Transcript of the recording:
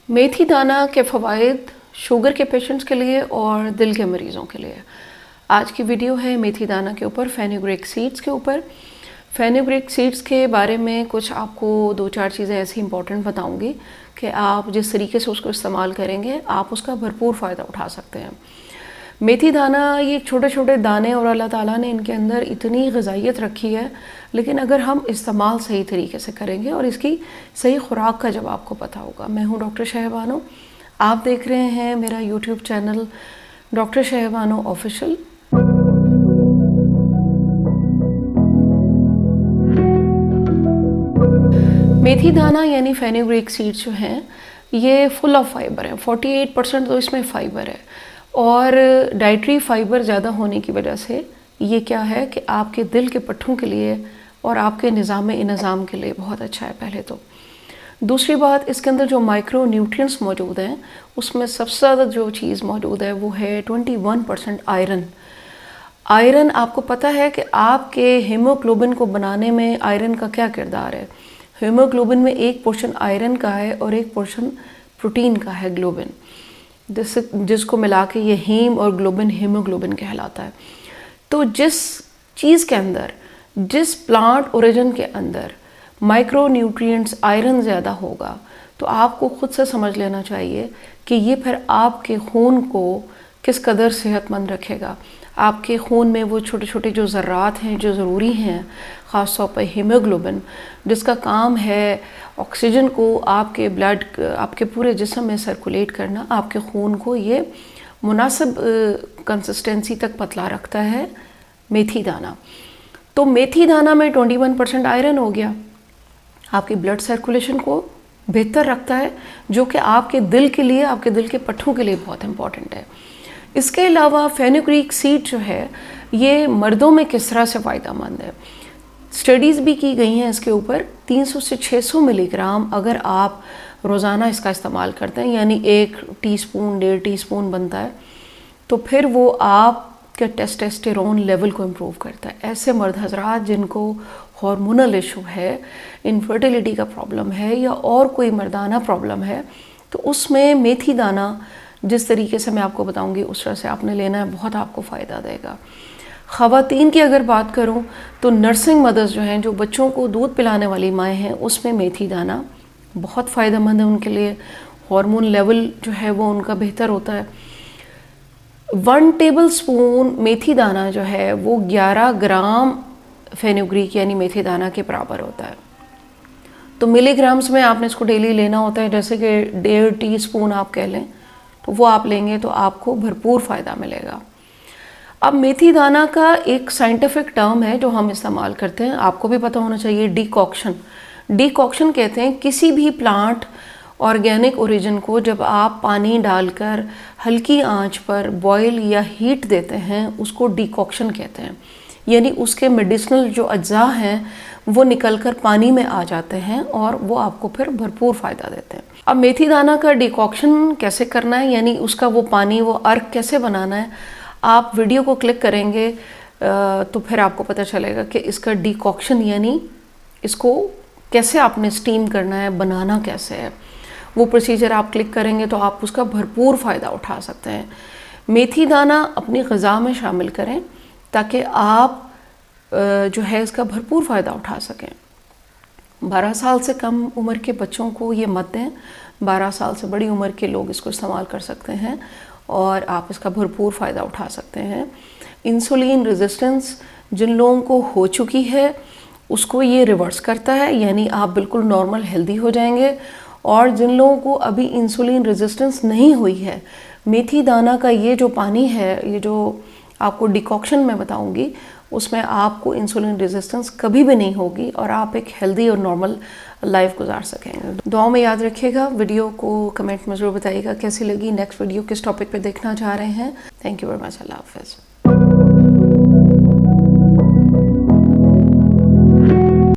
मेथी दाना के फ़वाइद शुगर के पेशेंट्स के लिए और दिल के मरीज़ों के लिए। आज की वीडियो है मेथी दाना के ऊपर, फेनुग्रीक सीड्स के ऊपर। फेनुग्रीक सीड्स के बारे में कुछ आपको 2-4 चीज़ें ऐसी इंपॉर्टेंट बताऊंगी कि आप जिस तरीके से उसको इस्तेमाल करेंगे आप उसका भरपूर फ़ायदा उठा सकते हैं। मेथी दाना ये छोटे छोटे दाने और अल्लाह ताला ने इनके अंदर इतनी ग़िज़ाइयत रखी है, लेकिन अगर हम इस्तेमाल सही तरीके से करेंगे और इसकी सही खुराक का जब आपको पता होगा। मैं हूँ डॉक्टर शहबानो, आप देख रहे हैं मेरा यूट्यूब चैनल डॉक्टर शहबानो ऑफिशियल। मेथी दाना यानी फेनुग्रीक सीड्स जो हैं ये फुल ऑफ फाइबर है, 48% तो इसमें फ़ाइबर है और डाइटरी फाइबर ज़्यादा होने की वजह से ये क्या है कि आपके दिल के पट्ठों के लिए और आपके निज़ाम के लिए बहुत अच्छा है। पहले तो दूसरी बात, इसके अंदर जो माइक्रो न्यूट्रिएंट्स मौजूद हैं उसमें सबसे ज़्यादा जो चीज़ मौजूद है वो है 21% आयरन। आयरन, आपको पता है कि आपके हीमोग्लोबिन को बनाने में आयरन का क्या किरदार है। हीमोग्लोबिन में एक पोर्शन आयरन का है और एक पोर्शन प्रोटीन का है, ग्लोबिन, जिसको मिला के ये हीम और ग्लोबिन हीमोग्लोबिन कहलाता है। तो जिस चीज़ के अंदर, जिस प्लांट ओरिजिन के अंदर माइक्रो न्यूट्रिएंट्स आयरन ज़्यादा होगा तो आपको खुद से समझ लेना चाहिए कि ये फिर आपके खून को किस कदर सेहतमंद रखेगा। आपके खून में वो छोटे छोटे जो ज़र्रात हैं जो ज़रूरी हैं, ख़ास तौर पर हीमोग्लोबिन, जिसका काम है ऑक्सीजन को आपके ब्लड, आपके पूरे जिस्म में सर्कुलेट करना, आपके खून को ये मुनासिब कंसिस्टेंसी तक पतला रखता है मेथी दाना। तो मेथी दाना में 21% आयरन हो गया, आपकी ब्लड सर्कुलेशन को बेहतर रखता है, जो कि आपके दिल के लिए, आपके दिल के पट्ठों के लिए बहुत इंपॉर्टेंट है। इसके अलावा फेनुग्रीक सीड जो है ये मर्दों में किस तरह से फ़ायदेमंद है, स्टडीज़ भी की गई हैं इसके ऊपर। 300 से 600 मिलीग्राम अगर आप रोज़ाना इसका इस्तेमाल करते हैं, यानी 1 टीस्पून 1.5 टीस्पून बनता है, तो फिर वो आपके टेस्टोस्टेरोन लेवल को इम्प्रूव करता है। ऐसे मर्द हजरात जिनको हार्मोनल इशू है, इनफर्टिलिटी का प्रॉब्लम है या और कोई मर्दाना प्रॉब्लम है, तो उसमें मेथी दाना जिस तरीके से मैं आपको बताऊंगी उस तरह से आपने लेना है, बहुत आपको फ़ायदा देगा। ख़वातीन की अगर बात करूं तो नर्सिंग मदर्स जो हैं, जो बच्चों को दूध पिलाने वाली माएँ हैं, उसमें मेथी दाना बहुत फ़ायदेमंद है उनके लिए। हार्मोन लेवल जो है वो उनका बेहतर होता है। 1 टेबल स्पून मेथी दाना जो है वो 11 ग्राम फेनुग्रीक यानी मेथी दाना के बराबर होता है। तो मिलीग्राम्स में आपने इसको डेली लेना होता है, जैसे कि 1.5 टीस्पून आप कह लें, तो वो आप लेंगे तो आपको भरपूर फ़ायदा मिलेगा। अब मेथी दाना का एक साइंटिफिक टर्म है जो हम इस्तेमाल करते हैं, आपको भी पता होना चाहिए, डिकॉक्शन। डिकॉक्शन कहते हैं किसी भी प्लांट ऑर्गेनिक ओरिजिन को जब आप पानी डालकर हल्की आंच पर बॉयल या हीट देते हैं उसको डिकॉक्शन कहते हैं। यानी उसके मेडिसिनल जो अज्जा हैं वो निकलकर पानी में आ जाते हैं और वो आपको फिर भरपूर फ़ायदा देते हैं। अब मेथी दाना का डिकॉक्शन कैसे करना है, यानी उसका वो पानी, वो अर्क कैसे बनाना है, आप वीडियो को क्लिक करेंगे तो फिर आपको पता चलेगा कि इसका डिकॉक्शन यानी इसको कैसे आपने स्टीम करना है, बनाना कैसे है, वो प्रोसीजर आप क्लिक करेंगे तो आप उसका भरपूर फ़ायदा उठा सकते हैं। मेथी दाना अपनी ग़िज़ा में शामिल करें ताकि आप जो है इसका भरपूर फ़ायदा उठा सकें। 12 साल से कम उम्र के बच्चों को ये मत दें, 12 साल से बड़ी उम्र के लोग इसको इस्तेमाल कर सकते हैं और आप इसका भरपूर फ़ायदा उठा सकते हैं। इंसुलिन रेजिस्टेंस जिन लोगों को हो चुकी है उसको ये रिवर्स करता है, यानी आप बिल्कुल नॉर्मल हेल्दी हो जाएंगे। और जिन लोगों को अभी इंसुलिन रेजिस्टेंस नहीं हुई है, मेथी दाना का ये जो पानी है, ये जो आपको डिकॉक्शन में बताऊंगी, उसमें आपको इंसुलिन रेजिस्टेंस कभी भी नहीं होगी और आप एक हेल्दी और नॉर्मल लाइफ गुजार सकेंगे। दुआओं में याद रखिएगा। वीडियो को कमेंट में ज़रूर बताइएगा कैसी लगी, नेक्स्ट वीडियो किस टॉपिक पे देखना चाह रहे हैं। Thank you very much. अल्लाह हाफ़िज़।